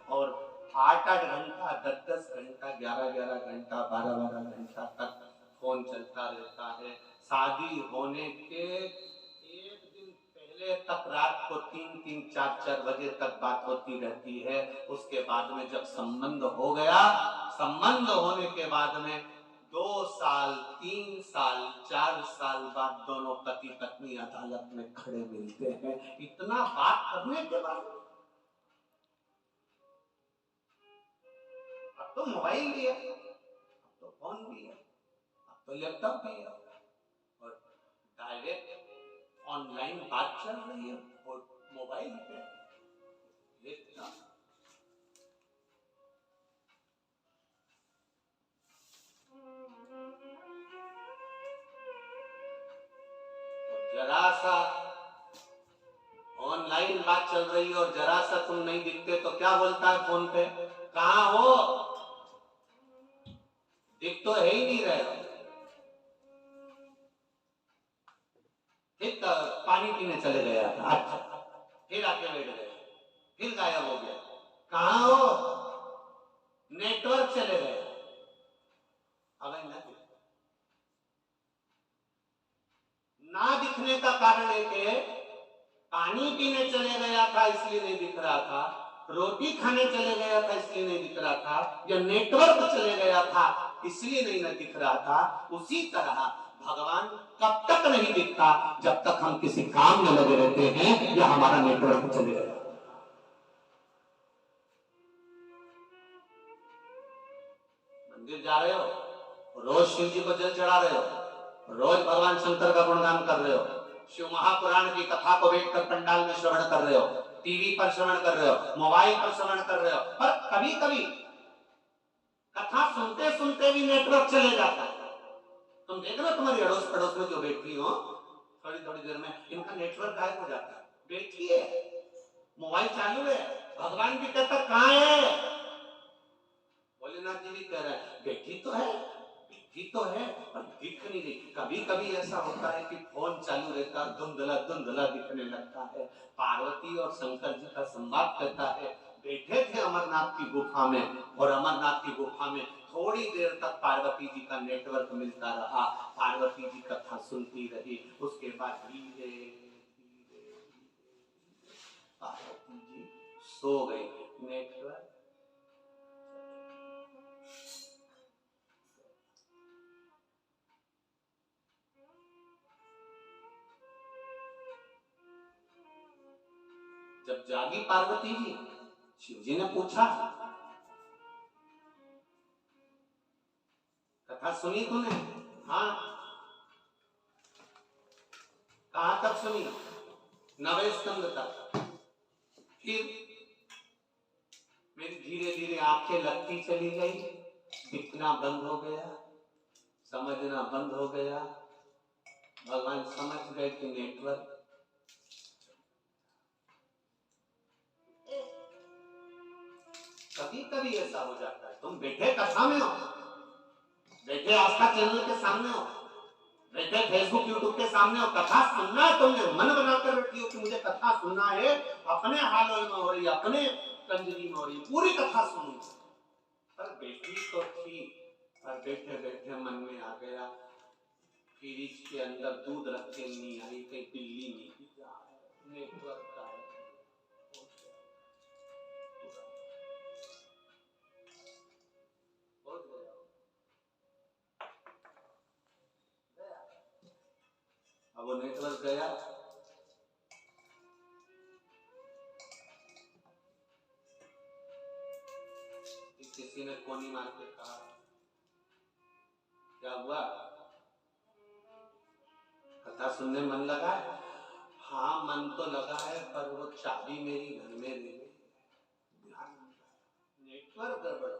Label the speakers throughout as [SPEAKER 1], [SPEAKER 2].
[SPEAKER 1] और 8-8 घंटा, 10-10 घंटा, 11-11 घंटा, 12-12 घंटा तक फोन चलता रहता है। शादी होने के एक दिन पहले तक रात को 3-3, 4-4 बजे तक बात होती रहती है। उसके बाद में जब संबंध हो गया, संबंध होने के बाद में 2 साल, 3 साल, 4 साल बाद दोनों पति पत्नी अदालत में खड़े मिलते हैं। इतना बात करने के बाद अब तो मोबाइल भी है, अब तो फोन भी है, अब तो लैपटॉप भी है और डायरेक्ट ऑनलाइन बात चल रही है और मोबाइल पे। इतना जरा सा ऑनलाइन बात चल रही है और जरा सा तुम नहीं दिखते तो क्या बोलता है फोन पे, कहां हो, दिख तो है ही नहीं रहे। फिर पानी पीने चले गया था, अच्छा, फिर आके बैठ गए, फिर गायब हो गया, कहां हो, नेटवर्क चले गए। अब ना दिखने का कारण है कि पानी पीने चले गया था इसलिए नहीं दिख रहा था, रोटी खाने चले गया था इसलिए नहीं दिख रहा था, या नेटवर्क चले गया था इसलिए नहीं ना दिख रहा था। उसी तरह भगवान कब तक नहीं दिखता, जब तक हम किसी काम में लगे रहते हैं या हमारा नेटवर्क चले गया। मंदिर जा रहे हो, रोज शिव जी को जल चढ़ा रहे हो, रोज भगवान शंकर का गुणगान कर रहे हो, शिव महापुराण की कथा को बैठकर पंडाल में श्रवण कर रहे हो, टीवी पर श्रवण कर रहे हो, मोबाइल पर श्रवण कर रहे हो, पर कभी कभी कथा सुनते सुनते भी नेटवर्क चले जाता है। तुम देख रहे हो तुम्हारी अड़ोस पड़ोस में जो बैठी हो, थोड़ी थोड़ी देर में इनका नेटवर्क गायब हो जाता है। बैठी है, मोबाइल चालू है, भगवान भी कहता कहां है, भोलेनाथ जी भी कह रहे हैं बैठी तो है, तो है पर दिख नहीं रही। कभी कभी ऐसा होता है कि फोन चालू रहता है, धुंधला धुंधला दिखने लगता है। पार्वती और शंकर जी का संवाद करता है, बैठे थे अमरनाथ की गुफा में और अमरनाथ की गुफा में थोड़ी देर तक पार्वती जी का नेटवर्क मिलता रहा, पार्वती जी कथा सुनती रही, उसके बाद धीरे धीरे पार्वती जी सो गई, नेटवर्क जब जागी पार्वती जी, शिव जी ने पूछा कथा सुनी तूने, हाँ, कहां तक सुनी, 9वें स्कंद तक। फिर मेरी धीरे धीरे आंखें लगती चली गई, दिखना बंद हो गया, समझना बंद हो गया। भगवान समझ गए कि नेटवर्क। कभी कभी ऐसा हो जाता है, तुम बैठे कथा में हो, बैठे आस्था चैनल के सामने हो, बैठे फेसबुक यूट्यूब के सामने हो, कथा सुनना है, तुमने मन बनाकर बैठी हो कि मुझे कथा सुनना है, अपने हाल में हो रही, अपने कंजरी में हो रही, पूरी कथा सुनूं, पर बैठी तो थी, पर बैठे बैठे मन में आ गया फ्रिज के अंदर दूध रख के नहीं आई, कहीं बिल्ली नहीं जा, नेटवर्क का है। अब वो नेटवर्क गया, किसी ने कोनी मार के कहा क्या हुआ, कथा सुनने मन लगा है, हाँ मन तो लगा है, पर वो चाबी मेरी घर में ले गई, नेटवर्क गड़बड़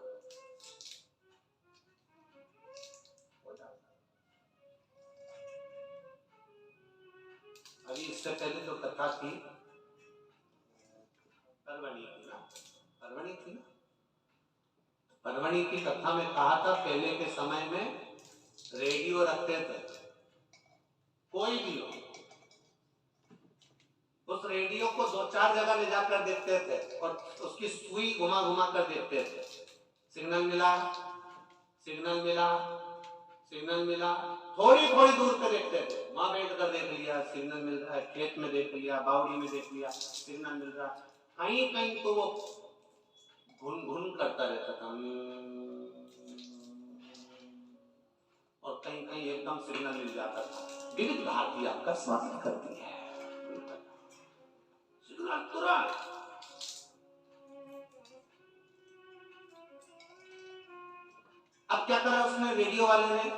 [SPEAKER 1] हो जाता। अभी इससे पहले जो कथा थी परवणी की ना, परवणी थी ना, परवणी की कथा में कहा था पहले के समय में रेडियो रखते थे, कोई भी हो उस रेडियो को 2-4 जगह ले जाकर देखते थे और उसकी सुई घुमा घुमा कर देखते थे। सिग्नल मिला, सिग्नल मिला, सिग्नल मिला, थोड़ी थोड़ी दूर पे देखते थे। वहां बैठ कर देख लिया, सिग्नल मिल रहा है, खेत में देख लिया, बावड़ी में देख लिया, सिग्नल मिल रहा है। कहीं कहीं तो वो घुन घुन करता रहता था और कहीं कहीं एकदम सिग्नल मिल जाता था। विविध भारती आपका स्वागत करती है। सिग्नल तुरंत। अब क्या करा उसने, रेडियो वाले ने,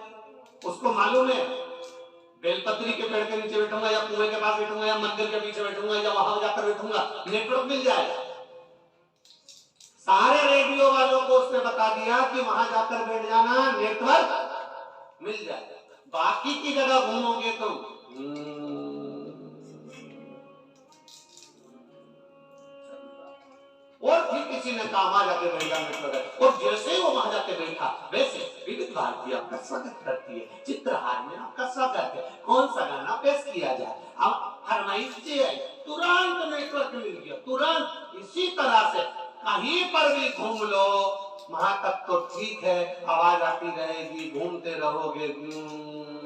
[SPEAKER 1] उसको मालूम है बेलपत्री के पेड़ के नीचे बैठूंगा या कुएं के पास बैठूंगा या मंदिर के पीछे बैठूंगा या वहां जाकर बैठूंगा, नेटवर्क मिल जाएगा। सारे रेडियो वालों को उसने बता दिया कि वहां जाकर बैठ जाना, नेटवर्क मिल जाएगा। बाकी की जगह घूमोगे तो और फिर किसी ने कहा वहां जाके बैठ जा, नेटवर्क। और जैसे ही वो वहां जाके बैठा, वैसे विविध भारती आपका स्वागत करती है। चित्रहार में आपका स्वागत है, कौन सा गाना पेश किया जाए, अब फरमाइश आई, तुरंत नेटवर्क मिल गया, तुरंत। इसी तरह से कहीं पर भी घूम लो, वहां तक तो ठीक है, आवाज आती रहेगी, घूमते रहोगे,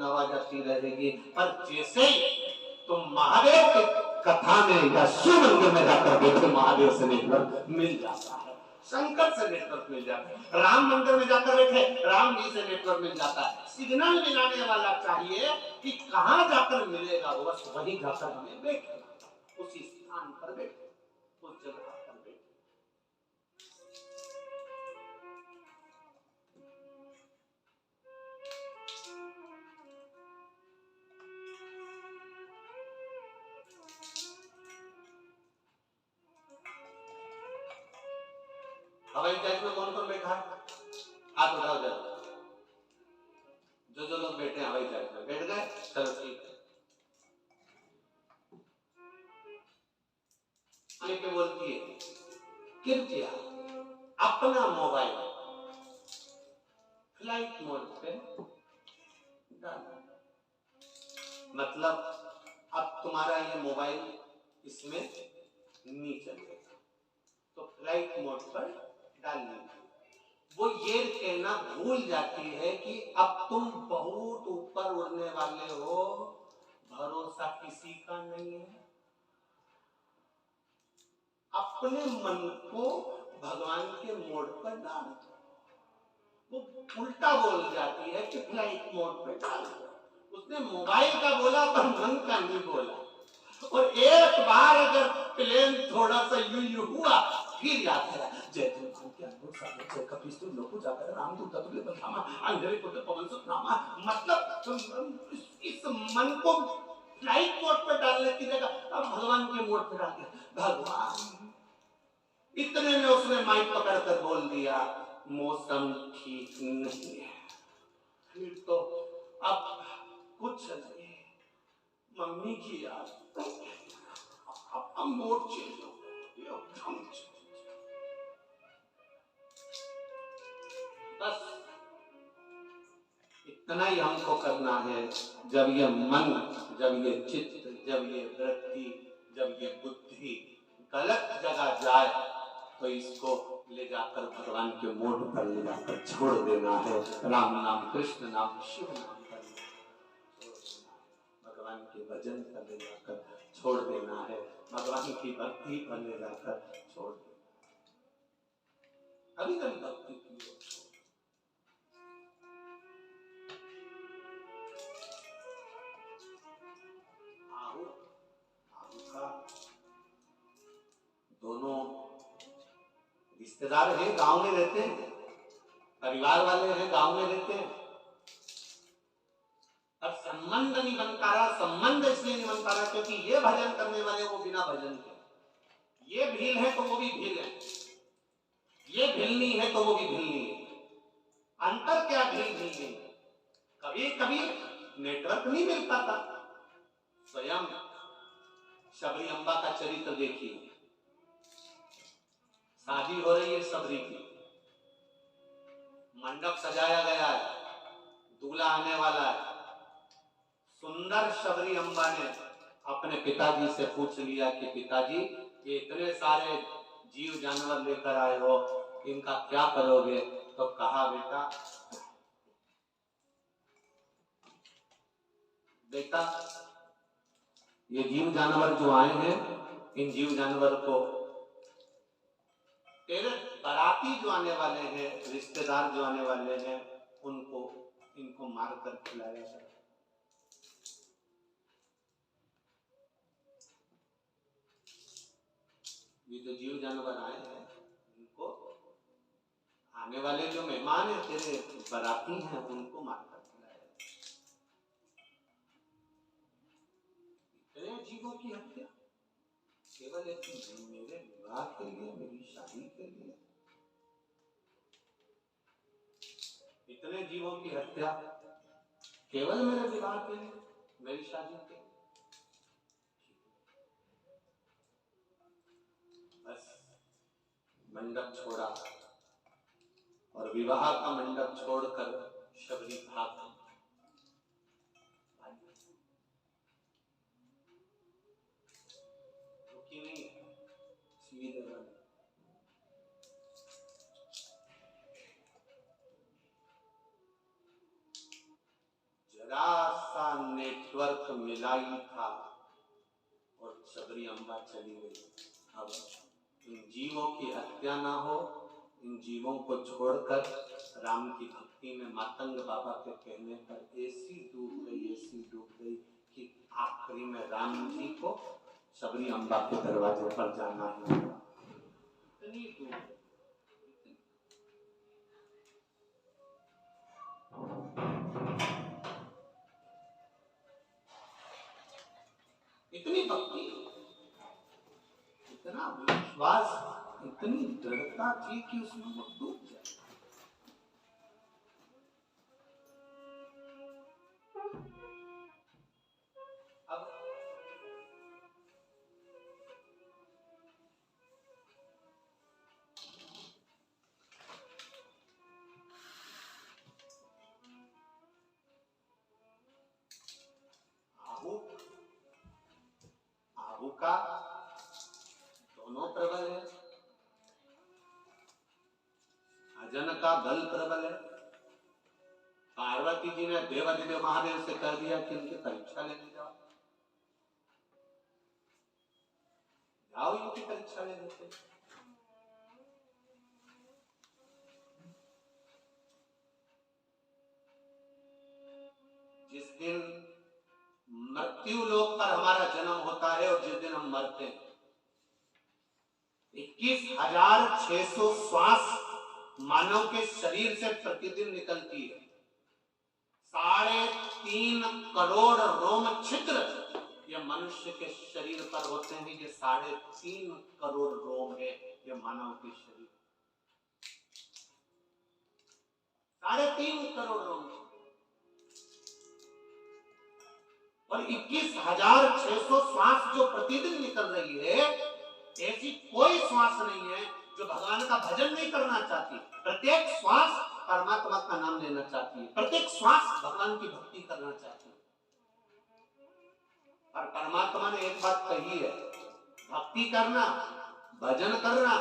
[SPEAKER 1] आवाज आती रहेगी। पर जैसे ही तुम महादेव की कथा में या शिव मंदिर में जाकर देखो, महादेव से नेटवर्क मिल जाता है, शंकर से नेटवर्क मिल जाता है, राम मंदिर में जाकर बैठे, राम जी से नेटवर्क मिल जाता है। सिग्नल मिलाने वाला चाहिए कि कहां जाकर मिलेगा, बस वहीं जाकर हमें बैठना, उसी स्थान पर बैठे, उस जगह पर बैठे। हवाई जहाज में कौन कौन बैठा है, हाथ उठाओ जरा। जो लोग बैठे हैं हवाई जहाज में, बैठ गए, चलो ठीक है। लेके बोलती है कृपया अपना मोबाइल फ्लाइट मोड पे डालो। मतलब अब तुम्हारा ये मोबाइल इसमें नहीं चलेगा, तो फ्लाइट मोड पर डालनी। वो ये कहना भूल जाती है कि अब तुम बहुत ऊपर उड़ने वाले हो, भरोसा किसी का नहीं है। अपने मन को भगवान के मोड पर डाल दो। वो उल्टा बोल जाती है कि फ्लाइट मोड पे डाल दो। उसने मोबाइल का बोला पर मन का नहीं बोला। और एक बार अगर प्लेन थोड़ा सा यूं हुआ, फिर याद है जय जय के अद्भुत साधक जय कपिस्तु लोकु जाकर रामदूत तत्व बलधामा अंधेरे पुत्र पवन सुत नामा। मतलब इस मन को फ्लाइट मोड पे डालने की जगह अब भगवान के मोड पे डाल दिया। भगवान, इतने में उसने माइक पकड़कर बोल दिया मौसम ठीक नहीं है। फिर तो अब कुछ नहीं, मम्मी की याद, अब मोड चेंज हो गया, बस इतना ही हमको करना है। जब ये मन, जब ये चित्त, जब ये वृत्ति, जब ये बुद्धि गलत जगह जाए तो इसको ले जाकर भगवान के मोड पर ले जाकर छोड़ देना है। राम नाम, कृष्ण नाम, शिव नाम पर भगवान के भजन पर ले जाकर छोड़ देना है, भगवान की भक्ति पर ले जाकर छोड़ देना। अभी तक भक्ति की दोनों रिश्तेदार हैं, गांव में रहते हैं, परिवार वाले हैं, गांव में रहते हैं, अब संबंध नहीं बनता रहा। संबंध इसलिए नहीं बनता रहा क्योंकि ये भजन करने वाले वो बिना भजन के, ये भील है तो वो भी भील है, ये भिलनी है तो वो भी भिलनी है। अंतर क्या भील भिलनी? कभी कभी नेटवर्क नहीं मिल पाता। स्वयं शबरी अम्बा का चरित्र देखिए, शादी हो रही है शबरी की, मंडप सजाया गया है, दूल्हा आने वाला है। सुंदर शबरी अम्बा ने अपने पिताजी से पूछ लिया कि पिताजी ये इतने सारे जीव जानवर लेकर आए हो, इनका क्या करोगे? तो कहा बेटा ये जीव जानवर जो आए हैं, इन जीव जानवर को तेरे बाराती जो आने वाले हैं, रिश्तेदार जो आने वाले हैं, उनको इनको मारकर खिलाया जाए। ये जो जीव जानवर आए हैं, इनको आने वाले जो मेहमान हैं, तेरे बाराती हैं, उनको मारकर खिलाया जाए। इतने जीवों की हत्या केवल एक मेरे विवाह के लिए, मेरी शादी के लिए? इतने जीवों की हत्या केवल मेरे विवाह के लिए, मेरी शादी के लिए? बस मंडप छोड़ा और विवाह का मंडप छोड़कर शबरी भाग रुकी नहीं, सीधे बने। जरा सा नेटवर्क मिला ही था और शबरी अम्बा चली गई। अब इन जीवों की हत्या ना हो, इन जीवों को छोड़कर राम की भक्ति में मातंग बाबा के कहने पर ऐसी डूब गई कि आखिरी में राम जी को शबरी अम्बा के दरवाजे पर जाना ही हुआ। इतनी डूब गई। इतनी भक्ति, इतना विश्वास, इतनी दृढ़ता थी कि उसमें वो डूब जाए। अब आहू का दोनों प्रबल है, अजन का बल प्रबल है। पार्वती जी ने देवादिदेव महादेव से कह दिया कि इनकी परीक्षा लेने जाओ, जाओ इनकी परीक्षा लेने से। जिस दिन मृत्यु लोक पर हमारा जन्म होता है और जिस दिन हम मरते हैं, 21,600 श्वास मानव के शरीर से प्रतिदिन निकलती है। 3.5 करोड़ रोम छिद्र ये मनुष्य के शरीर पर होते हैं। ये 3.5 करोड़ रोम है ये मानव के शरीर, 3.5 करोड़ रोम। और 21,600 श्वास जो प्रतिदिन निकल रही है, ऐसी कोई श्वास नहीं है जो भगवान का भजन नहीं करना चाहती। प्रत्येक श्वास परमात्मा का नाम लेना चाहती है, प्रत्येक श्वास भगवान की भक्ति करना चाहती है। और परमात्मा ने एक बात कही है, भक्ति करना, भजन करना,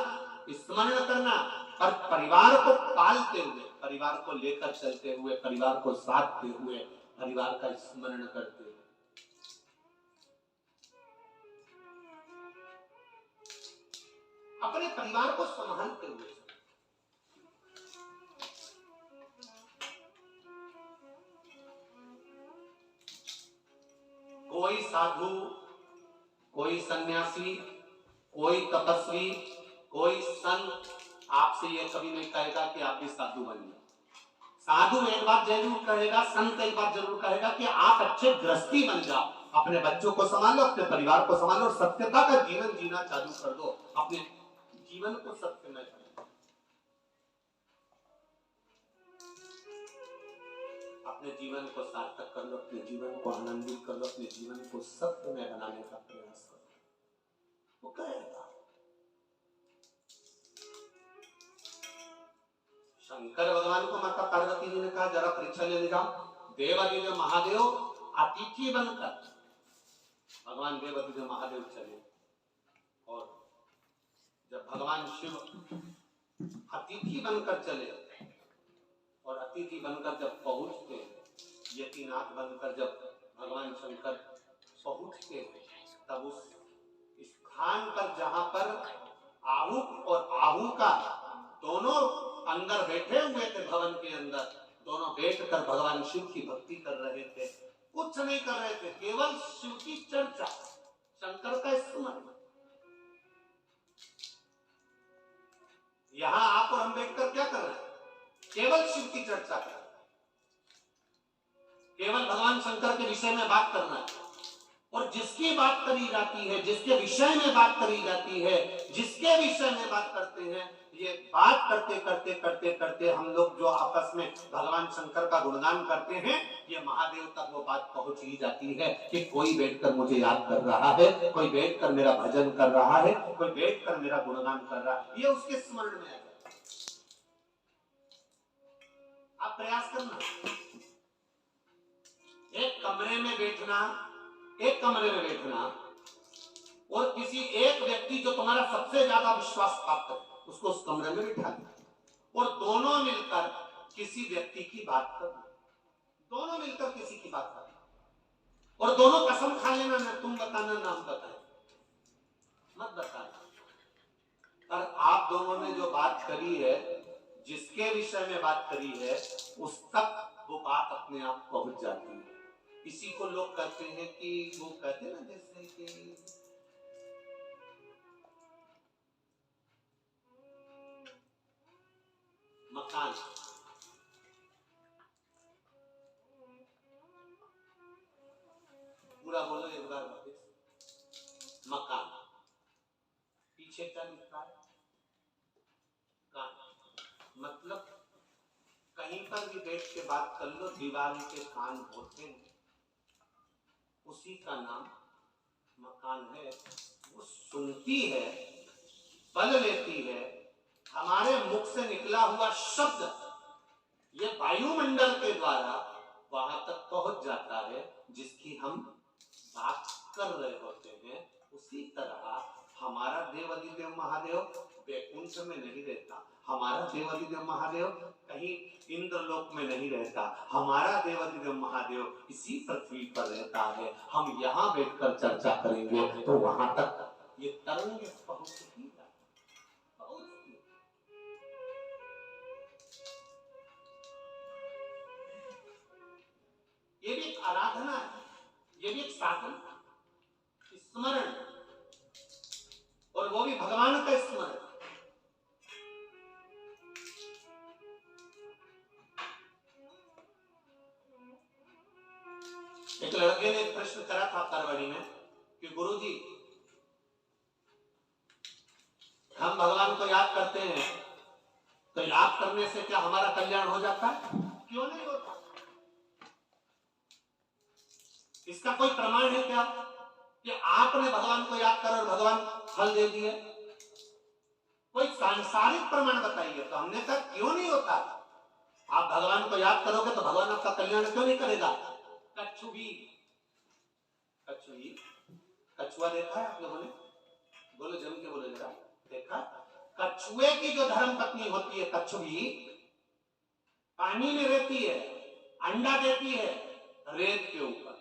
[SPEAKER 1] स्मरण करना, और परिवार को पालते हुए, परिवार को लेकर चलते हुए, परिवार को साधते हुए, परिवार का स्मरण करते हुए। अपने परिवार को संभालते हुए। कोई साधु, कोई सन्यासी, कोई तपस्वी, कोई संत आपसे ये कभी नहीं कहेगा कि आप भी साधु बनिए। साधु एक बात जरूर कहेगा, संत एक बात जरूर कहेगा कि आप अच्छे गृहस्थी बन जाओ, अपने बच्चों को संभालो, अपने परिवार को संभालो और सत्यता का जीवन जीना चालू कर दो। अपने जीवन को सत्य में करो, अपने जीवन को सार्थक कर लो, अपने जीवन को आनंदित कर लो, अपने जीवन को सत्य में बनाने का प्रयास करो। वो करेगा। शंकर भगवान को माता पार्वती जी ने कहा जरा परीक्षा लेने जाओ। देवादिदेव महादेव अतिथि बनकर भगवान देवादिदेव महादेव चले, और जब भगवान शिव अतिथि बनकर चले और अतिथि बनकर जब पहुंचते, यतिनाथ बनकर जब भगवान शंकर पहुंचते, तब उस स्थान पर जहां पर आहुक और आहूका दोनों अंदर बैठे हुए थे, भवन के अंदर दोनों बैठकर भगवान शिव की भक्ति कर रहे थे, कुछ नहीं कर रहे थे, केवल शिव की चर्चा, शंकर का स्मरण। यहां आप और हम बैठकर क्या कर रहे हैं? केवल शिव की चर्चा कर रहे हैं, केवल भगवान शंकर के विषय में बात करना है। और जिसकी बात करी जाती है, जिसके विषय में बात करी जाती है, जिसके विषय में बात करते हैं, ये बात करते करते करते करते हम लोग जो आपस में भगवान शंकर का गुणगान करते हैं, ये महादेव तक वो बात पहुंच ही जाती है कि कोई बैठकर मुझे याद कर रहा है, कोई बैठकर मेरा भजन कर रहा है, कोई बैठकर मेरा गुणगान कर रहा है, ये उसके स्मरण में आ जाता है। आप प्रयास करना, एक कमरे में बैठना और किसी एक व्यक्ति जो तुम्हारा सबसे ज्यादा विश्वास प्राप्त है, उसको उस कमरे में बिठा देना और दोनों मिलकर किसी व्यक्ति की बात करना, दोनों मिलकर किसी की बात करना और दोनों कसम खा लेना, ना तुम बताना ना हम बताएं, मत बताना। और आप दोनों ने जो बात करी है, जिसके विषय में बात करी है, उस तक वो बात अपने आप पहुंच जाती है। इसी को लोग कहते हैं कि वो कहते हैं ना, जैसे कि मकान, पूरा बोलो एक बार वापस, मकान, पीछे क्या लिखा है? कान। मतलब कहीं पर भी बैठ के बात कर लो, दीवार के कान होते हैं, उसी का नाम मकान है। वो सुनती है, बल लेती है, हमारे मुख से निकला हुआ शब्द ये वायुमंडल के द्वारा वहां तक पहुंच जाता है जिसकी हम बात कर रहे होते हैं। उसी तरह हमारा देवादिदेव महादेव वैकुंठ में नहीं रहता, हमारा देवादिदेव महादेव कहीं इंद्रलोक में नहीं रहता, हमारा देवादिदेव महादेव इसी पृथ्वी पर रहता है। हम यहाँ बैठकर चर्चा करेंगे तो वहां तक ये तरंग पहुंचती है। ये भी एक आराधना है, ये भी एक साधन, स्मरण, और वो भी भगवान का स्मरण। एक लड़के ने एक प्रश्न करा था करवाड़ी में कि गुरुजी, हम भगवान को याद करते हैं तो याद करने से क्या हमारा कल्याण हो जाता है? क्यों नहीं होता? इसका कोई प्रमाण है क्या कि आपने भगवान को याद कर और भगवान फल दे दिए? कोई सांसारिक प्रमाण बताइए। तो हमने कहा क्यों नहीं होता? आप भगवान को याद करोगे तो भगवान आपका कल्याण क्यों नहीं करेगा? कछुआ देखा है आप लोगों ने? बोलो, जम के बोलो जरा, देखा? कछुए की जो धर्म पत्नी होती है कछुई, पानी में रहती है, अंडा देती है रेत के ऊपर।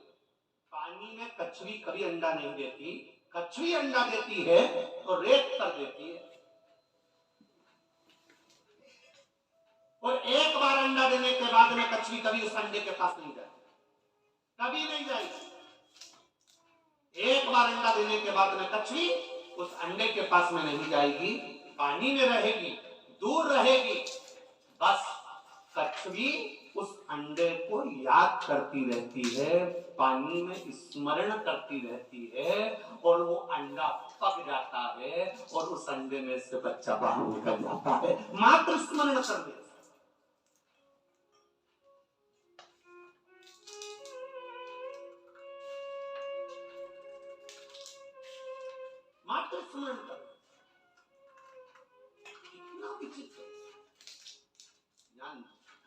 [SPEAKER 1] पानी में कछुई कभी अंडा नहीं देती, कछुई अंडा देती है तो रेत पर देती है। और एक बार अंडा देने के बाद में कछुई कभी उस अंडे के पास नहीं जाती, कभी नहीं जाएगी। एक बार अंडा देने के बाद में कछुई उस अंडे के पास में नहीं जाएगी, पानी में रहेगी, दूर रहेगी। बस कछुई उस अंडे को याद करती रहती है, पानी में स्मरण करती रहती है, और वो अंडा पक जाता है और उस अंडे में से बच्चा बाहर निकल जाता है, मात्र स्मरण करने से। मात्र स्मरण करने, कितना विचित्र।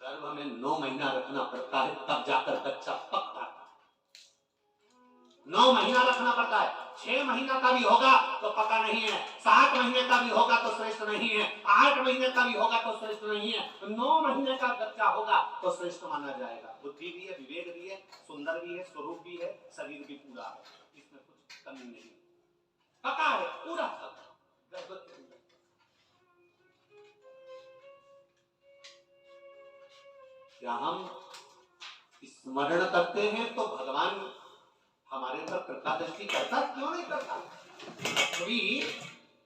[SPEAKER 1] गर्भ में 9 महीना रखना पड़ता है, तब जाकर बच्चा पकता है। 9 महीना रखना पड़ता है। 6 महीना का भी होगा तो पका नहीं है, 7 महीने का भी होगा तो श्रेष्ठ नहीं है, 8 महीने का भी होगा तो श्रेष्ठ नहीं है, 9 महीने का बच्चा होगा तो श्रेष्ठ माना जाएगा। बुद्धि भी है, विवेक भी है, सुंदर भी है, स्वरूप भी है, शरीर भी पूरा है, इसमें कुछ कमी नहीं, पका है पूरा सब। क्या हम स्मरण करते हैं तो भगवान हमारे पर कृपा दृष्टि करता, क्यों नहीं करता? कोई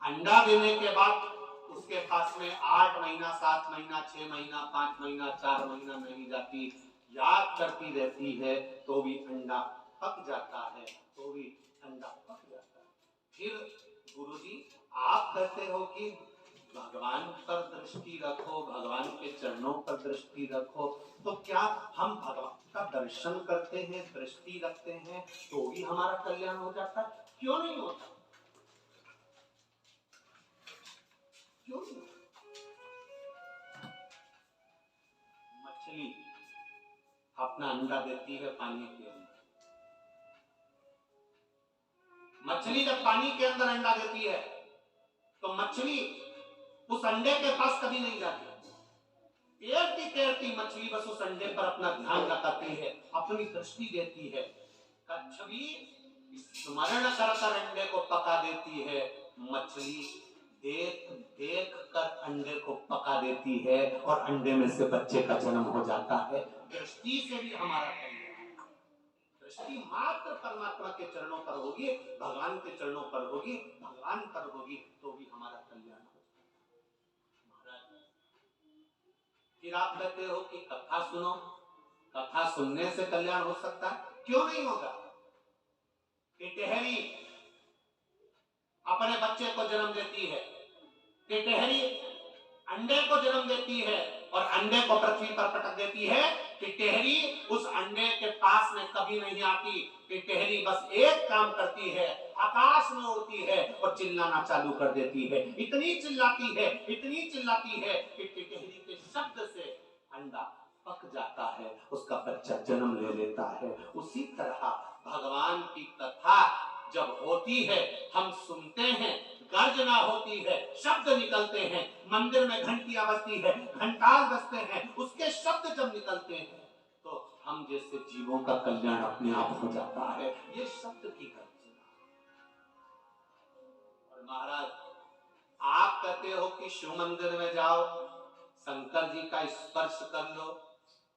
[SPEAKER 1] अंडा देने के बाद उसके पास में 8 महीना, 7 महीना, 6 महीना, 5 महीना, 4 महीना नहीं जाती, याद करती रहती है तो भी अंडा पक जाता है, तो भी अंडा पक जाता है। फिर गुरुजी आप कहते हो कि भगवान पर दृष्टि रखो, भगवान के चरणों पर दृष्टि रखो, तो क्या हम भगवान का दर्शन करते हैं, दृष्टि रखते हैं तो भी हमारा कल्याण हो जाता है? क्यों नहीं होता? क्यों नहीं? मछली अपना अंडा देती है पानी के अंदर। मछली जब पानी के अंदर अंडा देती है तो मछली उस अंडे के पास कभी नहीं जाती, तैरती तैरती मछली बस उस अंडे पर अपना ध्यान लगाती है, अपनी दृष्टि देती है। कच्छवी स्मरण कर कर अंडे को पका देती है, मछली देख देख कर अंडे को पका देती है और अंडे में से बच्चे का जन्म हो जाता है। दृष्टि से भी हमारा कल्याण, दृष्टि मात्र परमात्मा के चरणों पर होगी, भगवान के चरणों पर होगी, भगवान पर होगी तो भी हमारा कल्याण हो। फिर आप कहते हो कि कथा सुनो, कथा सुनने से कल्याण हो सकता है? क्यों नहीं होगा? टिटहरी अपने बच्चे को जन्म देती है, टिटहरी अंडे को जन्म देती है और अंडे को पृथ्वी पर पटक देती है। टिटहरी उस अंडे के पास में कभी नहीं आती, टिटहरी बस एक काम करती है, आकाश में उड़ती है और चिल्लाना चालू कर देती है। इतनी चिल्लाती है, इतनी चिल्लाती है कि टिटहरी के शब्द से अंडा पक जाता है, उसका बच्चा जन्म ले लेता है। उसी तरह भगवान की कथा जब होती है, हम सुनते हैं, गर्जना होती है, शब्द निकलते हैं, मंदिर में घंटियां बजती है, घंटाल बजते हैं, उसके शब्द जब निकलते हैं तो हम जैसे जीवों का कल्याण अपने आप हो जाता है। ये शब्द की गर्जना। और महाराज आप कहते हो कि शिव मंदिर में जाओ, शंकर जी का स्पर्श कर लो,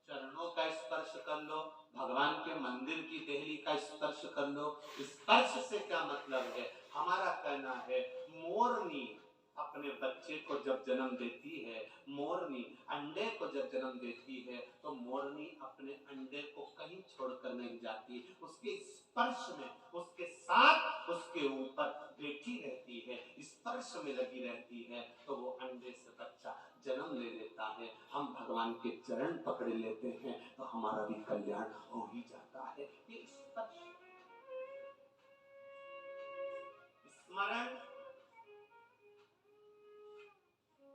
[SPEAKER 1] चरणों का स्पर्श कर लो, भगवान के मंदिर की देहली का स्पर्श कर लो। स्पर्श से क्या मतलब है? हमारा कहना है मोरनी अपने बच्चे को जब जन्म देती है, मोरनी अंडे को जब जन्म देती है तो मोरनी अपने अंडे को कहीं छोड़कर नहीं जाती, उसके स्पर्श में, उसके साथ, उसके ऊपर बैठी रहती है, स्पर्श में लगी रहती है, तो वो अंडे से बच्चा जन्म ले लेता है। हम भगवान के चरण पकड़ लेते हैं तो हमारा भी कल्याण हो ही जाता है। ये स्पर्श, स्मरण,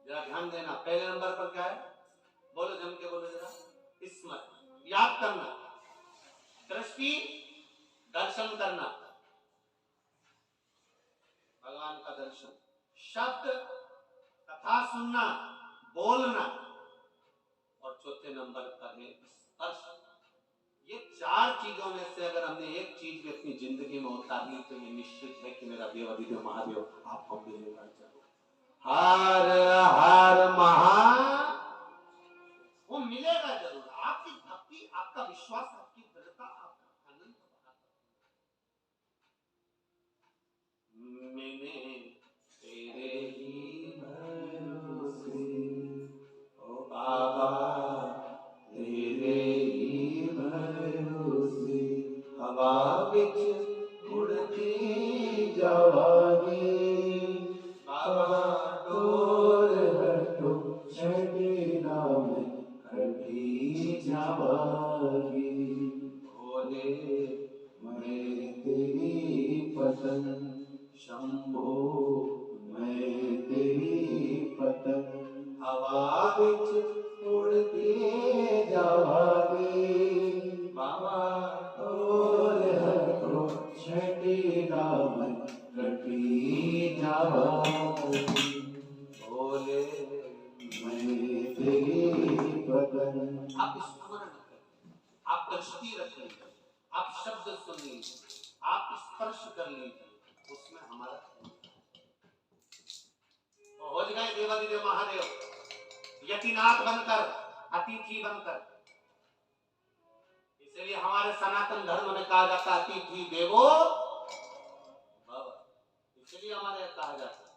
[SPEAKER 1] जरा ध्यान देना। पहले नंबर पर क्या है? बोलो, जम के बोलो जरा। स्मरण, याद करना, दृष्टि, दर्शन करना, भगवान का दर्शन, शब्द, कथा सुनना, बोलना, और चौथे नंबर पर है स्पर्श। ये 4 चीजों में से अगर हमने एक चीज भी अपनी जिंदगी में उतारी तो ये निश्चित है कि मेरा देवाधिदेव महादेव आपको मिलेगा जरूर। हर हर महा, वो मिलेगा जरूर। आपकी भक्ति, आपका विश्वास, आपकी दृढ़ता, आपका आनंद बढ़ाता। मैंने तेरे ही भरोसे ओ बाबा, तेरे ही भरोसे हवा विच उड़ती जावागी, बाबा डोर हटो छड़ी नाम कभी जावागी। भोले मैं तेरी पतन, शंभो मैं तेरी पतन, हवा विच उड़ती जावागी, बाबा डोर हटो
[SPEAKER 2] जाए
[SPEAKER 1] बोले
[SPEAKER 2] मैं तेरी बदन।
[SPEAKER 1] आप स्मरण करें, आप दृष्टि रख लीजिए, आप शब्द सुन लीजिए, आप स्पर्श कर लीजिए, उसमें हमारा पहुंच गए देवादिदेव महादेव यतिनाथ बनकर, अतिथि बनकर। इसलिए हमारे सनातन धर्म में कहा जाता है अतिथि देवो भव। इसलिए हमारे यहाँ कहा जाता है,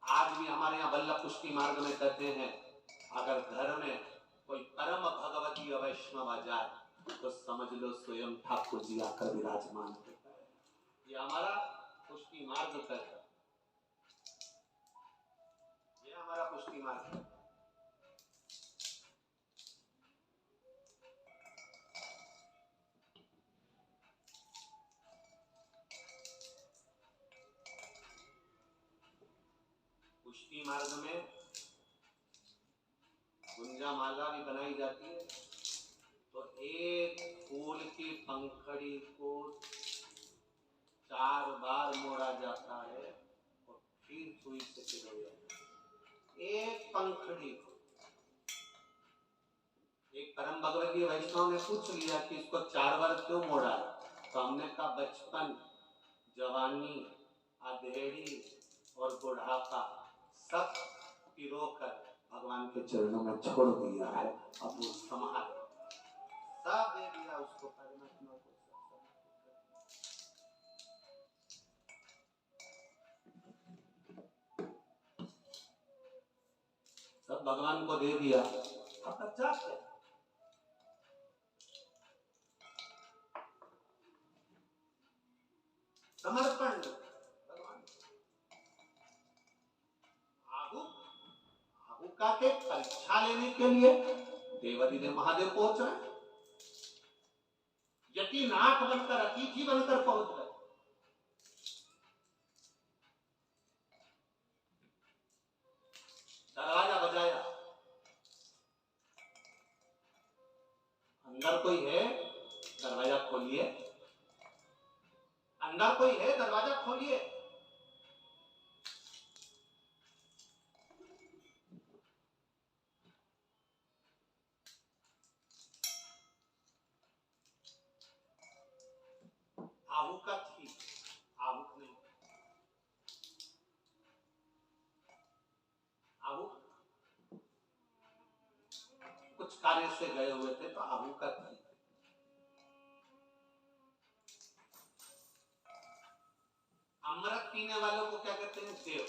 [SPEAKER 1] आज भी हमारे यहाँ वल्लभ पुष्टि मार्ग में कहते हैं अगर घर में कोई परम भगवती वैष्णव आ जाए तो समझ लो स्वयं ठाकुर जी आकर विराजमान होता है। ये हमारा पुष्टि मार्ग कहता है, ये हमारा पुष्टि मार्ग है। पुष्टि मार्ग में गुंजा माला भी बनाई जाती है, तो एक फूल की पंखड़ी को 4 बार मोड़ा जाता है और फिर सुई से पिरोया जाता है। एक पंखड़ी को। एक परम भगवती वैष्णव ने पूछ लिया कि इसको 4 बार क्यों मोड़ा, तो हमने कहा बचपन, जवानी, अधेड़ी और बुढ़ापा सब पिरोकर भगवान के चरणों में छोड़ दिया है। अब वो संभाल सब दे दिया उसको, परमात्मा को सब भगवान को दे दिया। अब बच्चा क्या, समर्पण भगवान। आहुका के परीक्षा लेने के लिए देवादिदेव महादेव पहुंच रहे, यतिनाथ बनकर, अतिथि बनकर पहुंच गए। दरवाजा बजाया, अंदर कोई है दरवाजा खोलिए, अंदर कोई है दरवाजा खोलिए। आहुका थी, आहुक नहीं। आहुक कुछ कार्य से गए हुए थे तो आहुका थी। अमृत पीने वालों को क्या कहते हैं, देव,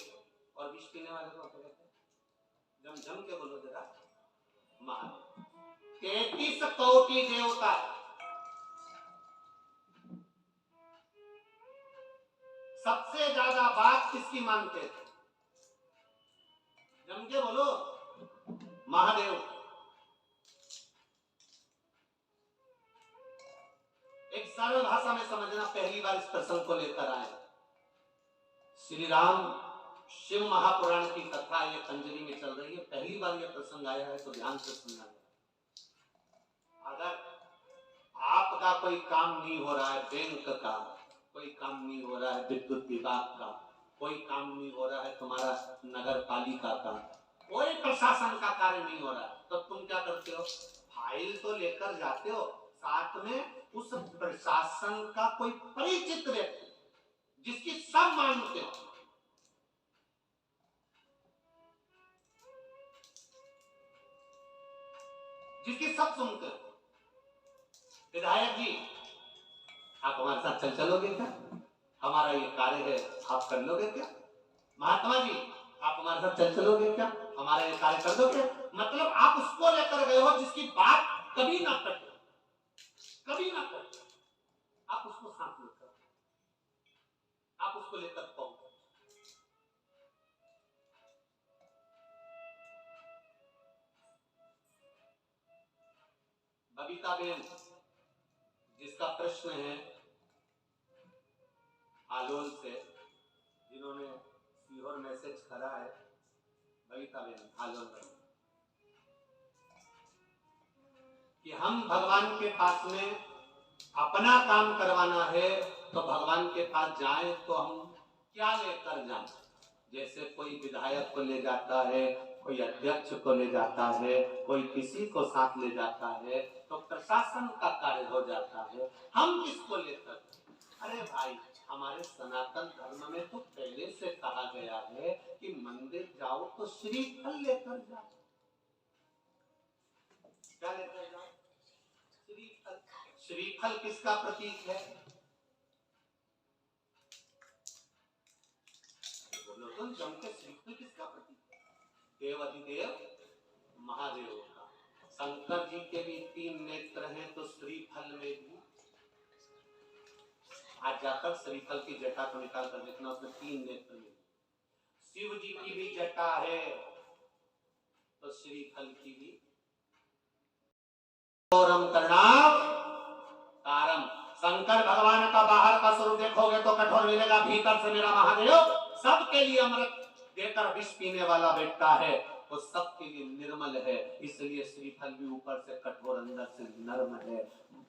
[SPEAKER 1] और विष पीने वालों को क्या कहते हैं, जम के बोलो जरा, महादेव। 33 कोटि देवता, सबसे ज्यादा बात किसकी मानते थे, जम के बोलो, महादेव। एक सरल भाषा में समझना, पहली बार इस प्रसंग को लेकर आए श्री राम, शिव महापुराण की कथा ये पंजरी में चल रही है, पहली बार ये प्रसंग आया है तो ध्यान से सुनना। अगर आपका कोई काम नहीं हो रहा है, बैंक का कोई काम नहीं हो रहा है, विद्युत विभाग का कोई काम नहीं हो रहा है, तुम्हारा नगर पालिका का कोई प्रशासन का कार्य नहीं हो रहा है, तो तुम क्या करते हो, फाइल तो लेकर जाते हो, साथ में उस प्रशासन का कोई परिचित व्यक्ति जिसकी सब मानते हो, जिसकी सब सुनते हो। विधायक जी आप हमारे साथ चल चलोगे क्या, हमारा ये कार्य है आप कर लोगे क्या, महात्मा जी आप हमारे साथ चल चलोगे क्या, हमारा ये कार्य कर दोगे। मतलब आप उसको लेकर गए हो जिसकी बात कभी ना करते, कभी ना करते, आप उसको साथ लेकर, आप उसको लेकर पहुंच। बबीता बेन जिसका प्रश्न है आलोल से, जिन्होंने सीहोर मैसेज करा है, बबीता बेन आलोल में, कि हम भगवान के पास में अपना काम करवाना है तो भगवान के पास जाएं तो हम क्या लेकर जाएं, जैसे कोई विधायक को ले जाता है, कोई अध्यक्ष को ले जाता है, कोई किसी को साथ ले जाता है, तो प्रशासन का कार्य हो जाता है। हम किसको लेकर? अरे भाई, हमारे सनातन धर्म में तो पहले से कहा गया है कि मंदिर जाओ तो श्रीफल लेकर जाओ। क्या लेकर जाओ? श्रीफल। श्रीफल किसका प्रतीक है? बोलो तो, जमकर श्रीफल किसका प्रतीक है? देव अधिदेव महादेव का। शंकर जी के भी 3 नेत्र हैं, तो श्रीफल में भी आज जाकर श्रीफल की जटा को निकाल कर देखना, उसमें 3 नेत्र हैं। शिव जी की भी जटा है, तो श्रीफल की भी। तारम, शंकर भगवान का बाहर का स्वरूप देखोगे तो कठोर मिलेगा, भीतर से मेरा महादेव सबके लिए अमृत देकर विष पीने वाला बैठता है, वो सबके लिए निर्मल है। इसलिए श्रीफल भी ऊपर से कठोर, अंदर से नर्म है।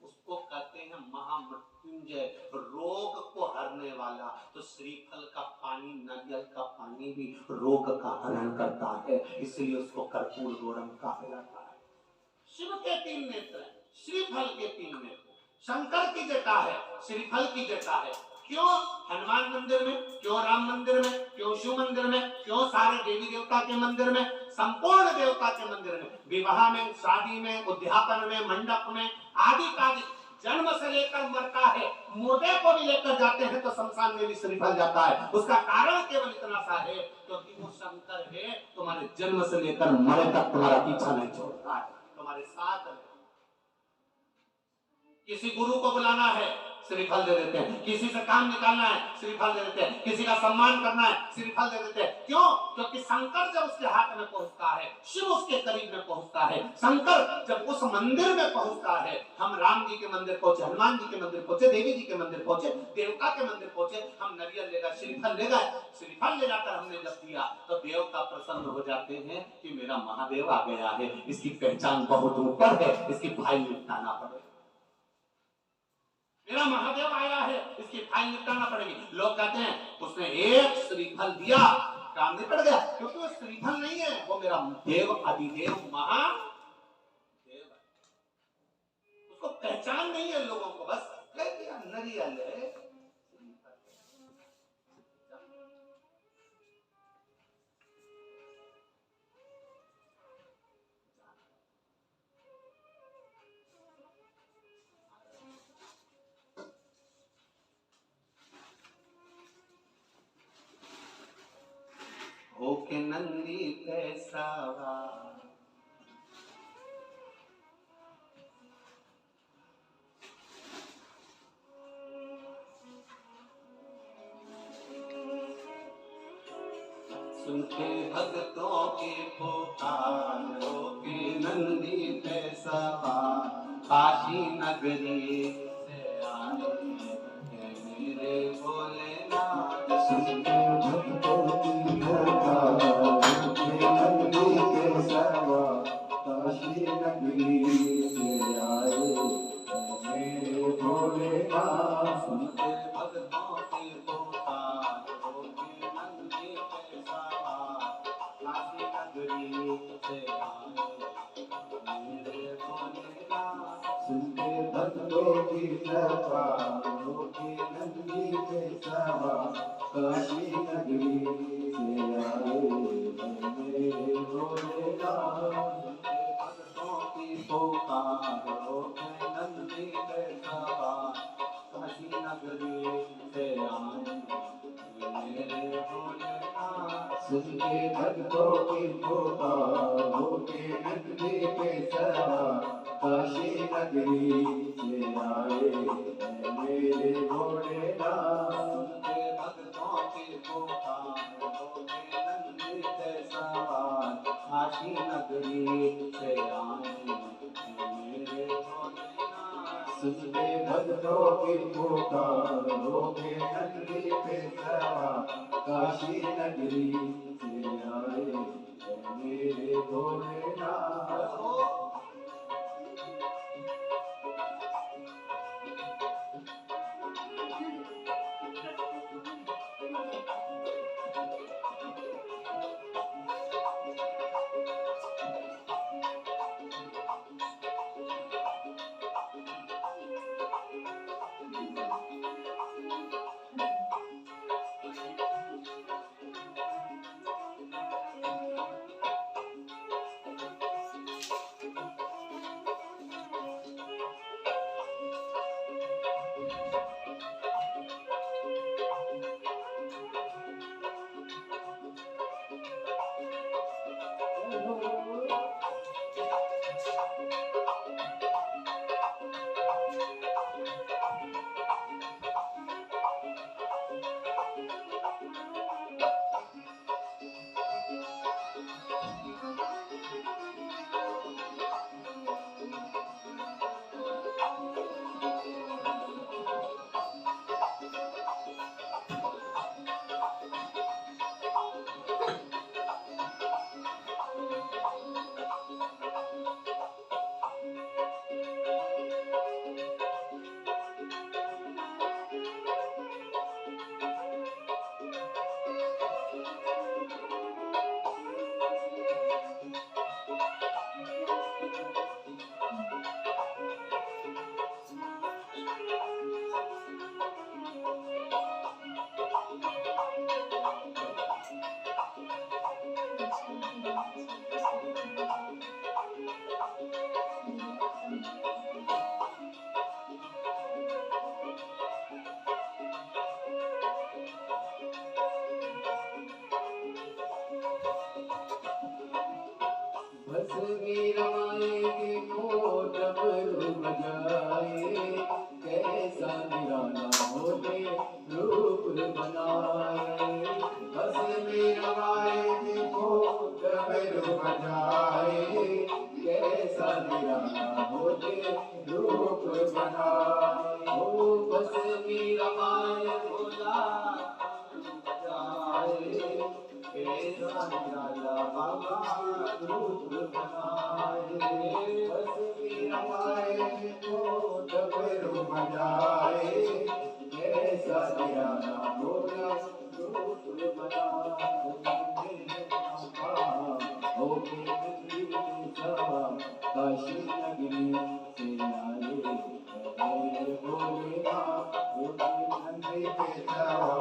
[SPEAKER 1] उसको कहते हैं महामृत्युंजय, रोग को हरने वाला। तो श्रीफल का पानी, नारियल का पानी भी रोग का हरण करता है, इसलिए उसको कर्पूर गौरम कहा जाता है। शिव के 3 नेत्र, श्रीफल के 3 नेत्र। शंकर की जटा है, श्रीफल की जटा है। क्यों हनुमान मंदिर में, क्यों राम मंदिर में, क्यों शिव मंदिर में, क्यों सारे देवी देवता के मंदिर में, संपूर्ण देवता के मंदिर में, विवाह में, शादी में, उद्यापन में, मंडप में, आदि कादि, जन्म से लेकर मरता है, मुर्दे को भी लेकर जाते हैं तो शमशान में भी श्रीफल जाता है। उसका कारण केवल इतना सा है, क्योंकि वो शंकर है, तुम्हारे जन्म से लेकर मरे तक तुम्हारा पीछा नहीं छोड़ता है, तुम्हारे साथ है। किसी गुरु को बुलाना है, श्रीफल दे देते हैं। किसी से काम निकालना है, श्रीफल दे देते हैं। किसी का सम्मान करना है, श्रीफल दे देते हैं। क्यों? क्योंकि शंकर जब उसके हाथ में पहुंचता है, शिव उसके करीब में पहुंचता है। शंकर जब उस मंदिर में पहुंचता है, हम राम जी के मंदिर पहुंचे, हनुमान जी के मंदिर पहुंचे, देवी जी के मंदिर पहुंचे, देवता के मंदिर पहुंचे, हम नारियल लेगा, श्रीफल लेगा। श्रीफल ले जाकर हमने जब दिया तो देवता प्रसन्न हो जाते हैं कि मेरा महादेव आ गया है, इसकी पहचान बहुत ऊपर है, इसकी फाइल निपटाना पड़ेगा। मेरा महादेव आया है, इसकी फाइल निपटाना पड़ेगी। लोग कहते हैं उसने एक श्रीफल दिया, काम निपट गया, क्योंकि वो श्रीफल नहीं है, वो मेरा देव अधिदेव महादेव है। उसको पहचान नहीं है लोगों को, बस कह दिया नारियल है। ओके नंदी कैसावा, सुनते भक्तों की पुकार, ओके नंदी कैसावा, काशी नगरी से आए मेरे भोलेनाथ।
[SPEAKER 2] सुनते भक्तों की पुकार, ओके नंदी कैसावा, काशी नगरी से आए मेरे भोलेनाथ।
[SPEAKER 1] सुनते भक्तों की पुकार, ओके नंदी कैसावा, काशी नगरी से आए मेरे भोलेनाथ।
[SPEAKER 2] सुनते भक्तों की पुकार, ओके नंदी कैसावा, काशी नगरी से आए मेरे भोलेनाथ।
[SPEAKER 1] भक्तों की पुकार, ओके नंदी कैसावा, काशी नगरी से आए मेरे भोलेनाथ।
[SPEAKER 2] सुनते भक्तों की पुकार, ओके नंदी कैसावा, काशी नगरी से आए मेरे भोलेनाथ।
[SPEAKER 1] सुनते भक्तों की पुकार, ओके नंदी कैसावा, काशी नगरी से आए मेरे भोलेनाथ।
[SPEAKER 2] सुनते भक्तों की पुकार, ओके नंदी कैसावा, काशी नगरी से आए मेरे भोलेनाथ। बस मीराए देखो डमरू बजाए कैसा निराला होने रूप बनाए बस मीराए देखो डमरू बजाए कैसा निराला होने रूप बनाए ओ बस मीराए भोला बजाए कैसा निराला बाबा रूप बनाए बस मीराए को डमरू बजाए कैसा निराला भोला रूप बनाए होके नगरी सवा काशी नगरी से आए मेरे भोलेनाथ होके नगरी पे सवा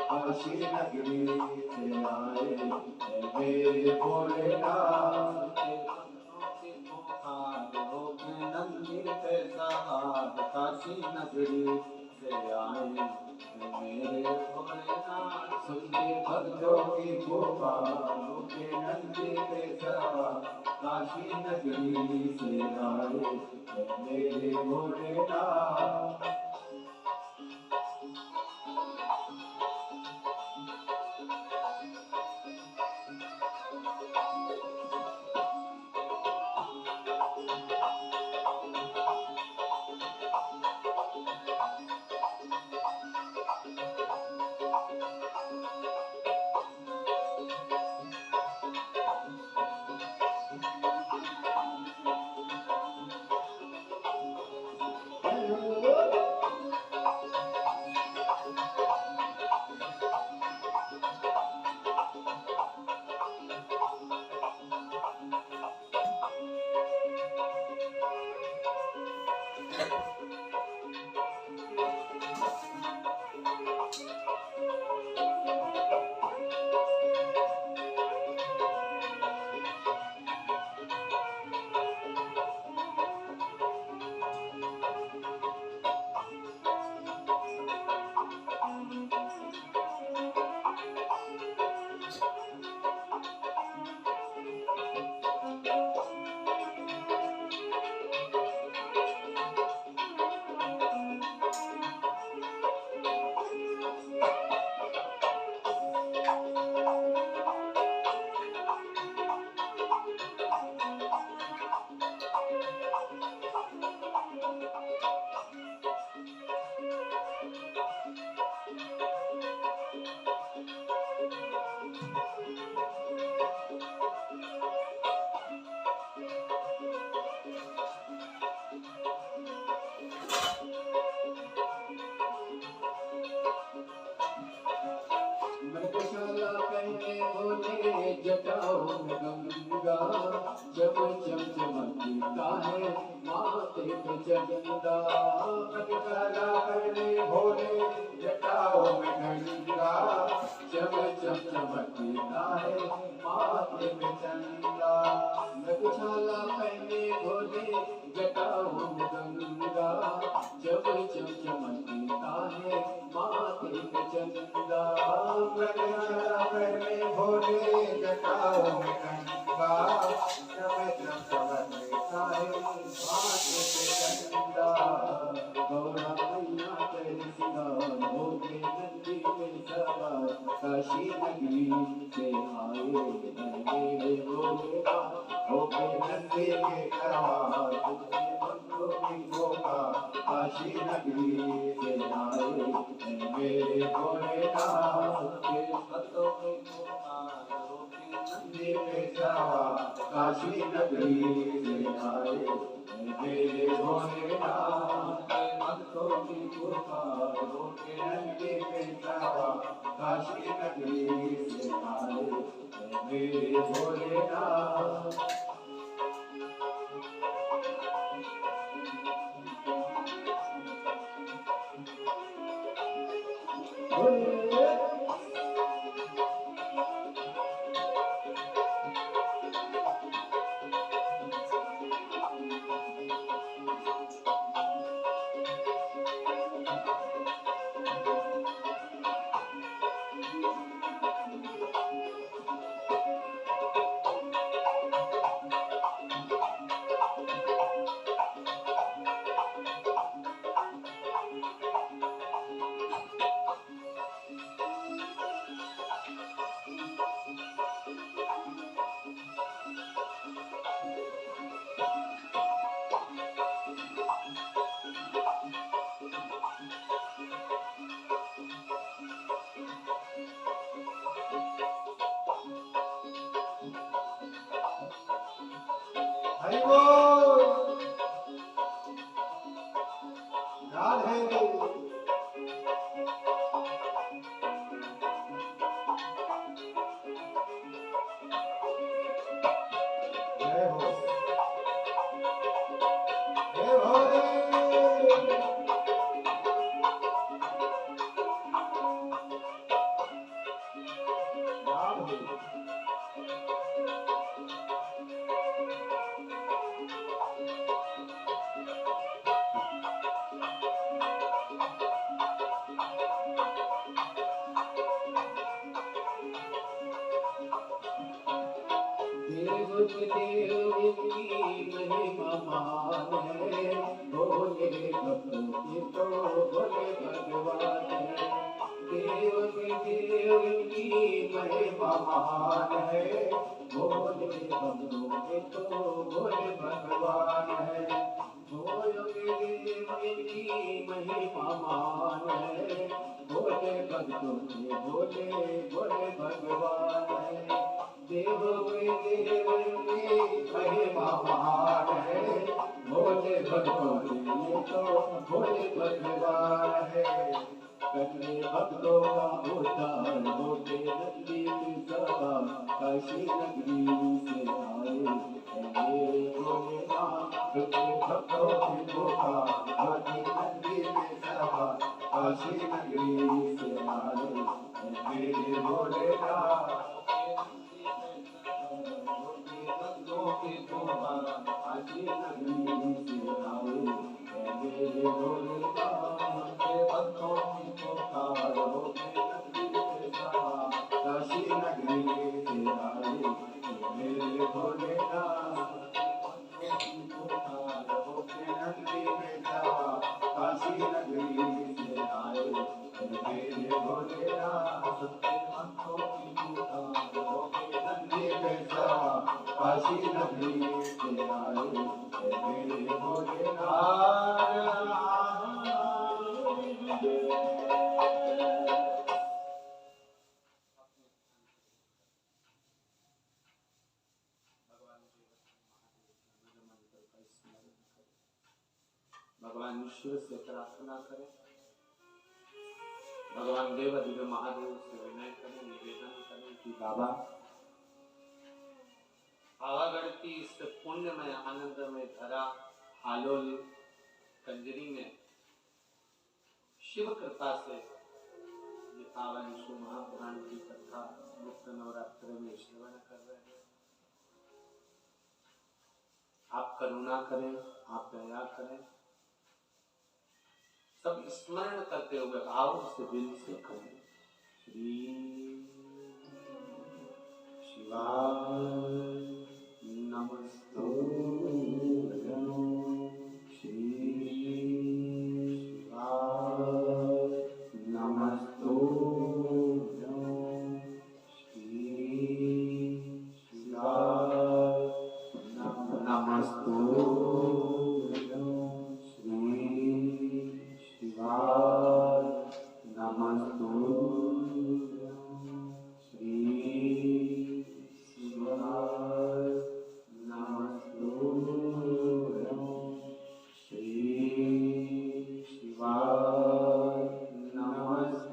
[SPEAKER 2] काशी नगरी से आए मेरे भोलेनाथ नंदी पे सवार काशी नगरी से आए मेरे भोलेनाथ सुन के भक्तों की पुकार के नंदी पे सवार काशी नगरी से आए मेरे भोलेनाथ मधुशाला पहने बोले जटाओं में गंगा जब चमचमकता है माथे पे चंदा मधुशाला पहने बोले जटाओं में गंगा जब चमचमकता है माथे पे चंदा मधुशाला पहने बोले जटाओं में गंगा जब चमचमकता है माथे चंदा में भोले जटाओं में गंगा चंदा गौरा मैया तेरी सिंगार होके नंदी में सवार काशी नगरी से आए मेरे भोलेनाथ होके नंदी में सवार तुझे बंदों की गोपा काशी नगरी से आए मेरे भोलेनाथ के बंदों की गोपा होके नंदी में सवार काशी नगरी से आए मेरे भोलेनाथ के भक्तों की कृपा होके नंदी में सवार काशी नगरी से आए मेरे भोलेनाथ हरि बोल राधे जय हो जय भोले राधे देव के देव की महिमा महान है भोले भक्तों की तो भोले भगवान है देव के देव की महिमा महान है भोले भक्तों के तो भोले भगवान है भोले देव की महिमा महान है भोले भक्तों के भोले भोले भगवान है देव के देव की महिमा महान है भोले भक्तों के तो भोले भगवान है करने भक्तों का उद्धार होके नंदी की सवार काशी नगरी से आए मेरे भोलेनाथ करने भक्तों की कृपा होके नंदी में सवार काशी नगरी से आए मेरे भोलेनाथ काशी नगरी से आए मेरे भोलेनाथ के भक्तों की पुकार होके नंदी में सवार काशी नगरी से आए मेरे भोलेनाथ के भक्तों की पुकार होके नंदी में सवार काशी नगरी से आए मेरे भोलेनाथ के भक्तों की पुकार होके नंदी में सवार काशी नगरी से आए मेरे भोलेनाथ
[SPEAKER 1] भगवान ईश्वर से प्रार्थना करें भगवान देवादिदेव महादेव से विनय करें निवेदन करें कि बाबा पावागढ़ की इस पुण्यमय आनंदमय धरा हालोल कंजरी में शिव कृपा से ये पावन शिव महापुराण की कथा गुप्त नवरात्र में श्रवण कर रहे हैं। आप करुणा करें, आप दया करें, सब स्मरण करते हुए भाव से दिल से करें। श्री शिवाय नमस्तुभ्यं। श्री शिवाय नमस्तुभ्यं। श्री शिवाय नमस्तुभ्यं। श्री शिवाय नमस्तुभ्यं। श्री शिवाय नमस्तुभ्यं। श्री शिवाय नमस्तुभ्यं।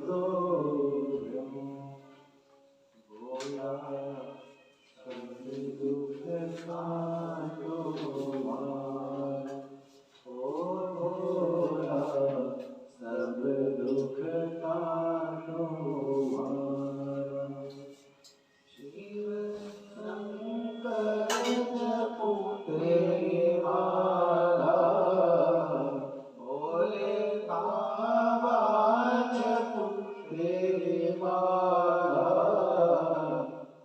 [SPEAKER 1] भोला सर्व दुख काटो मार, ओ भोला सब दुख काटो मार। शिव शंकर जपो तेरी माला, भोले बाबा जपो तेरी माला।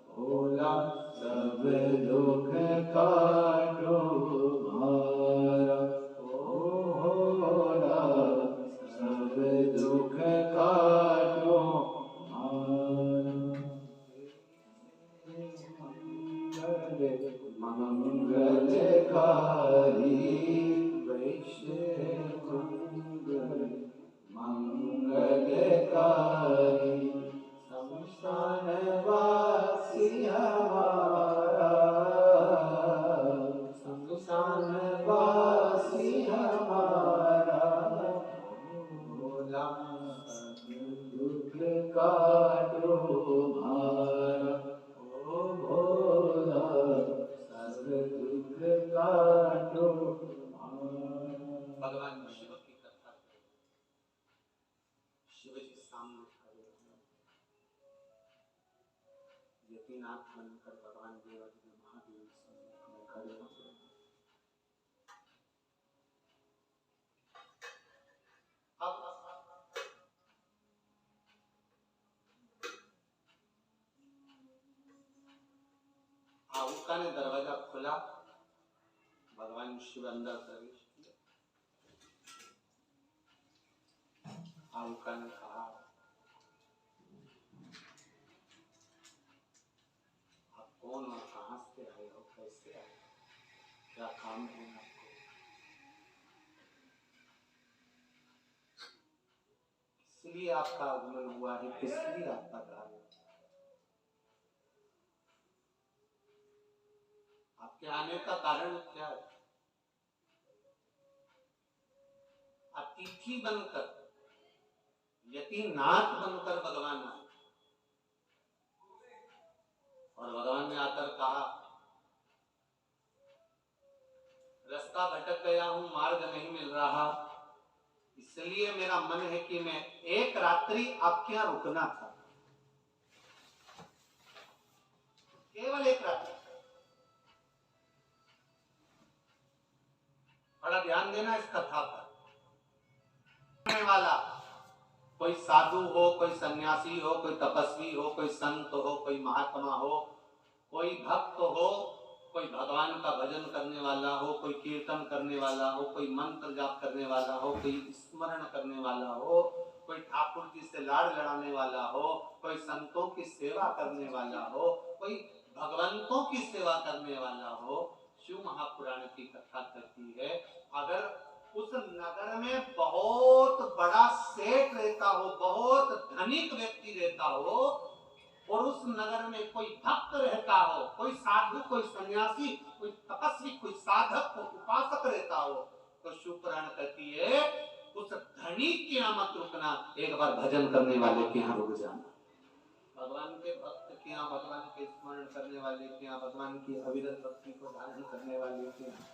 [SPEAKER 1] भोला सब दुख काटो मारा, ओ भोला सब दुख काटो मारा। मंगलकारी वैश्य मंगल मंगलकारी, शमशान वासी हमारा, शमशान वासी हमारा। भोला सब दुख काटो मारा, ओ भोला सब दुख काटो मारा। भगवान शिव की कथा शिव जी सामने खड़े हैं, यतीनाथ बनकर भगवान देवादिदेव महादेव सम्मुख में खड़े होते हैं। अब आहुका ने दरवाजा खोला, भगवान शिव अंदर प्रवेश किए। आहुका ने कहा, आप कौन और कहां से आए हो, कैसे आए, क्या काम है आपको? इसलिए आपका आगमन हुआ है, किसलिए आपका द्वार है? आपके आने का कारण क्या है? अतिथि बनकर, यतीनाथ बनकर भगवान आए और भगवान ने आकर कहा, रास्ता भटक गया हूं, मार्ग नहीं मिल रहा, इसलिए मेरा मन है कि मैं एक रात्रि आपके यहां रुकना था, केवल एक रात्रि। बड़ा ध्यान देना इस कथा पर। वाला कोई साधु हो, कोई सन्यासी हो, कोई तपस्वी हो, कोई संत हो, कोई महात्मा हो, कोई भक्त हो, कोई भगवान का भजन करने वाला हो, कोई कीर्तन करने वाला हो, कोई मंत्र जाप करने वाला हो, कोई स्मरण करने वाला हो, कोई ठाकुर जी से लाड़ लड़ाने वाला हो, कोई संतों की सेवा करने वाला हो, कोई भगवंतों की सेवा करने वाला हो। शिव महापुराण की कथा कहती है, अगर उस नगर में बहुत बड़ा सेठ रहता हो, बहुत धनिक व्यक्ति रहता हो, और उस नगर में कोई भक्त रहता हो, कोई साधु, कोई सन्यासी, कोई तपस्वी, कोई साधक, कोई उपासक रहता हो, तो शिव पुराण कहती है उस धनिक के यहाँ मत रुकना, एक बार भजन करने वाले के यहाँ रुक जाना। भगवान के भक्त के यहाँ, भगवान के स्मरण करने वाले के यहाँ, भगवान की अविरत भक्ति को धारण करने वाले के यहाँ,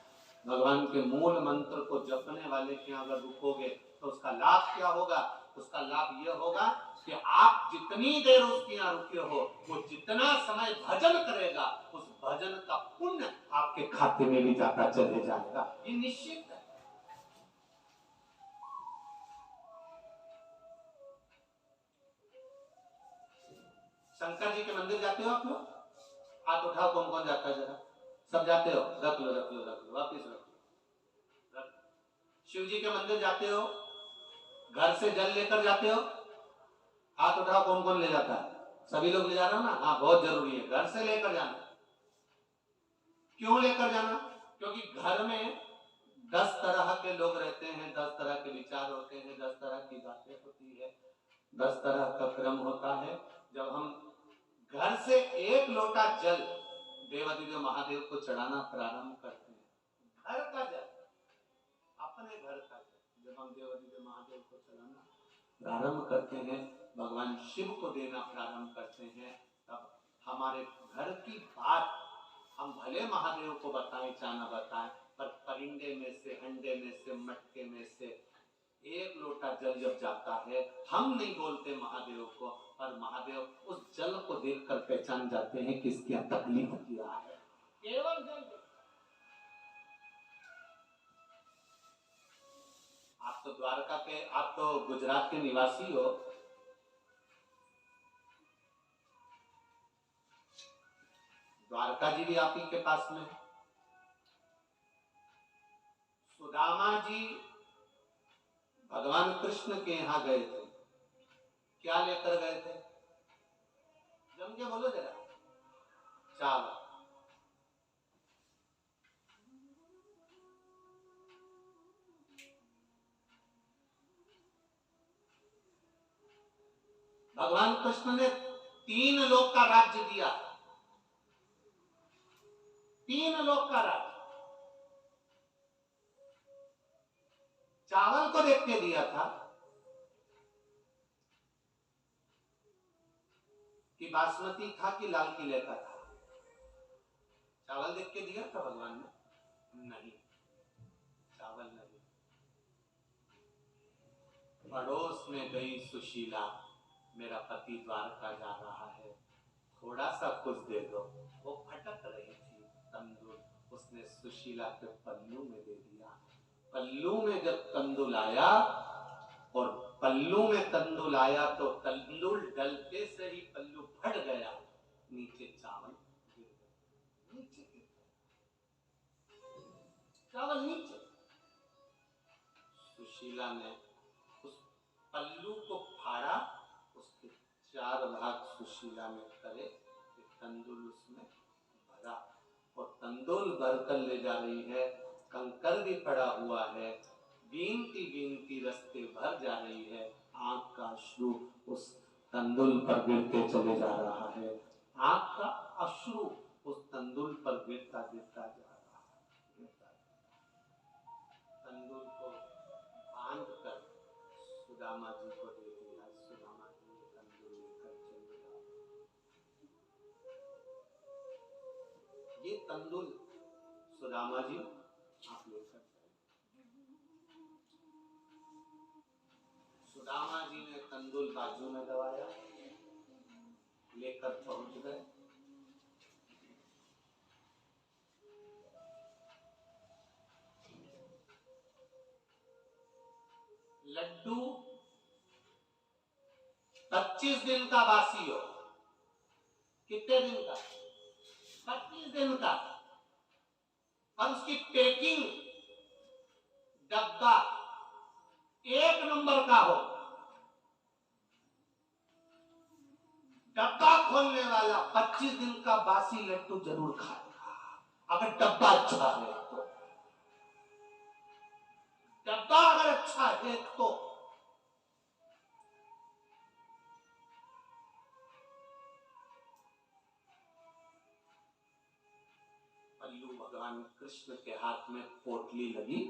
[SPEAKER 1] भगवान के मूल मंत्र को जपने वाले के यहाँ अगर रुकोगे तो उसका लाभ क्या होगा? उसका लाभ यह होगा कि आप जितनी देर उसके यहाँ रुके हो, वो जितना समय भजन करेगा, उस भजन का पुण्य आपके खाते में भी जाता चले जाएगा, ये निश्चित है। शंकर जी के मंदिर जाते हो आप लोग? हाथ उठाओ, कौन कौन जाता है जरा? सब जाते हो? रख लो रख लो रख लो, वापिस रख लो, रख। शिव जी के मंदिर जाते हो? घर से जल लेकर जाते हो? हाथ उठाओ, कौन कौन ले जाता है? सभी लोग ले जा रहे हो ना? हाँ, बहुत जरूरी है घर से लेकर जाना। क्यों लेकर जाना? क्योंकि घर में 10 तरह के लोग रहते हैं, 10 तरह के विचार होते हैं, 10 तरह की बातें होती है, 10 तरह का क्रम होता है। जब हम घर से एक लोटा जल देवादिदेव महादेव को चढ़ाना प्रारंभ करते हैं, घर का जल, अपने घर का जल जब हम देवादिदेव महादेव को चढ़ाना प्रारंभ करते हैं, भगवान शिव को देना प्रारंभ करते हैं, तब हमारे घर की बात हम भले महादेव को बताएं चाहे न बताएं, पर परिंदे में से, हंडे में से, मटके में से एक लोटा जल जब जाता है, हम नहीं बोलते महादेव को, पर महादेव उस जल को देखकर पहचान जाते हैं कि इसकी तकलीफ किया है। केवल जल। आप तो द्वारका के, आप तो गुजरात के निवासी हो, द्वारका जी भी आप ही के पास में। सुदामा जी भगवान कृष्ण के यहां गए थे, क्या लेकर गए थे? जम के बोलो जरा। चावल। भगवान कृष्ण ने 3 लोक का राज्य दिया, 3 लोक का राज्य चावल को देख के दिया था कि बासमती था कि लाल किले का था? चावल देख के दिया था भगवान ने? नहीं, चावल नहीं। पड़ोस में गई सुशीला, मेरा पति द्वारका जा रहा है, थोड़ा सा कुछ दे दो। वो भटक रही थी, तंदूर उसने सुशीला के पल्लू में दे दिया। पल्लू में जब तंदूल आया, और पल्लू में तंदूल आया तो तंदूल डलते से ही पल्लू फट गया, नीचे चावल गिर गया, नीचे गिर गया चावल नीचे। सुशीला ने उस पल्लू को फाड़ा, उसके 4 भाग सुशीला ने करे, तंदूल उसमें भरा, और तंदूल भरकर ले जा रही है, कंकर भी पड़ा हुआ है, बीनती बीनती रास्ते भर जा रही है, आंख का अश्रु उस तंदूल पर गिरते चले जा रहा है, आंख का अश्रु उस तंदूल पर गिरता गिरता जा रहा है। तंदूल को बांध कर सुदामा जी को दे दिया। सुदामा जी ने तंदूल लेकर चले जाओ। ये तंदूल सुदामा जी आप लेकर सुदामा जी ने तंदूल बाजू में दबाया, लेकर पहुंच गए। लड्डू 25 दिन का बासी हो। कितने दिन का? 25 दिन का। और उसकी पैकिंग, डब्बा 1 नंबर का हो। डब्बा खोलने वाला 25 दिन का बासी लड्डू जरूर खाएगा, अगर डब्बा अच्छा है तो। डब्बा अगर अच्छा है तो। पल्लू भगवान कृष्ण के हाथ में पोटली लगी,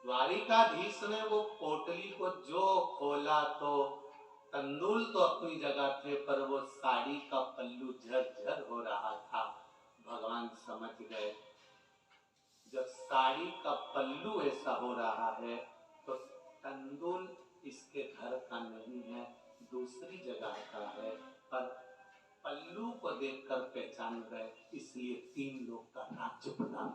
[SPEAKER 1] द्वारिकाधीश ने वो पोटली को जो खोला तो तंदूल तो अपनी जगह थे, पर वो साड़ी का पल्लू झरझर हो रहा था। भगवान समझ गए, जब साड़ी का पल्लू ऐसा हो रहा है तो तंदूल इसके घर का नहीं है, दूसरी जगह का है, पर पल्लू को देखकर पहचान गए, इसलिए 3 लोग का राज्य प्रदान